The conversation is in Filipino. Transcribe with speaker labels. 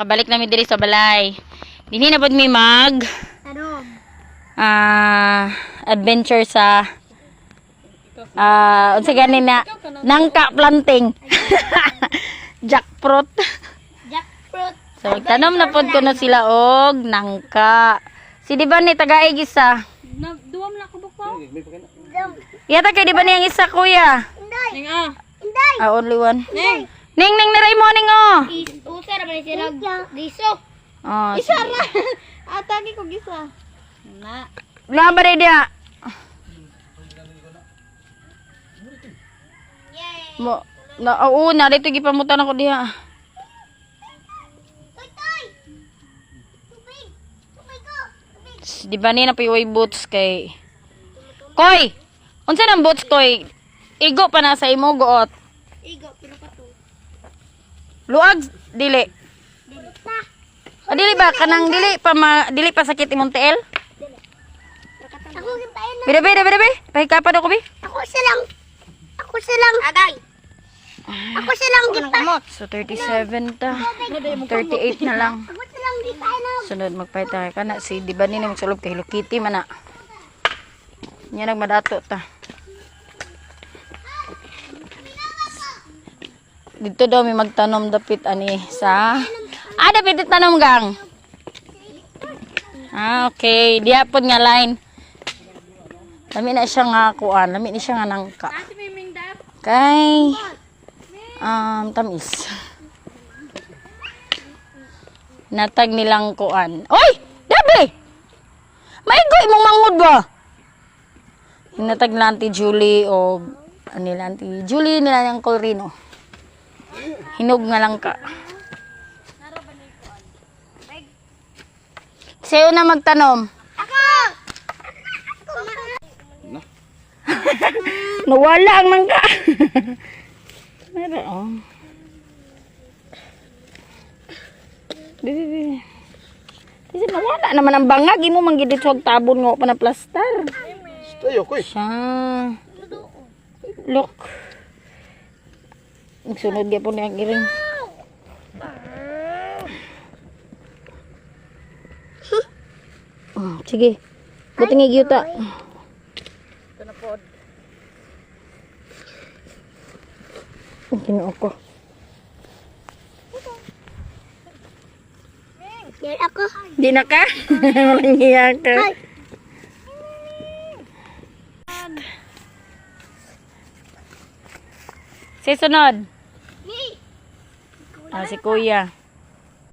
Speaker 1: nakabalik namin diri sa balay. Dinhi na pod mi mag adventure sa unsa ganin na nangka planting. Jackfruit. So tanom na pod ko na sila og nangka. Si di ba ni tagaig isa?
Speaker 2: Duwam na ko bukaw.
Speaker 1: Yata kay di ba niyang isa kuya?
Speaker 2: Ning
Speaker 1: Only one.
Speaker 2: Ning.
Speaker 1: Ning niray mo ning oh.
Speaker 2: Usa ra man sila diso.
Speaker 1: Oh.
Speaker 2: Isa ra. Atagi ko gisa. Na.
Speaker 1: Labar dia. Mo na oo na dito gipamutan ako diha. Di ba ni na piyoy boots kay Koy. Unsa nang boots koy? Igo pa na sa imo guot.
Speaker 2: Igo pero pa to.
Speaker 1: Luag dili. Dili ba kanang dili pa sakit imong tiil?
Speaker 2: Ako gintayan na.
Speaker 1: Bida. Pahikapan ako bi.
Speaker 2: Ako silang. Agay. Ako silang gipa.
Speaker 1: So 37 ta. 38 na lang.
Speaker 2: Ako silang gipayan na.
Speaker 1: Sunod magpahit tayo kana si di ba ni magsulog kay Hello Kitty man na. Nya nagmadato ta. Dito daw may magtanom dapit ani sa dapit tanom gang. Okay, diha pod nga line. Lami na siya nga kuan, lami ni siya nga nangka. Kay tamis. Natag nilang kuan. Oy! Dabi! Maigo imong mangod ba? Hinatag nila Auntie Julie o nila Auntie Julie nila ng Colrino. Hinog nga lang ka. Sayo na magtanom.
Speaker 2: Ako.
Speaker 1: Nawala ang mangga. Meron oh. Di. Kasi nawala naman ang bangag. Imo man gid dito tabon nga pa na plaster.
Speaker 3: Tayo koy.
Speaker 1: Siya. Look. Sunod gyud po niyang iring. Sige. Buting gyuta. Ito na pod. Kinuo ko.
Speaker 2: Yan ako.
Speaker 1: Di na ka? Walang hiya ka. Si sunod. Si kuya.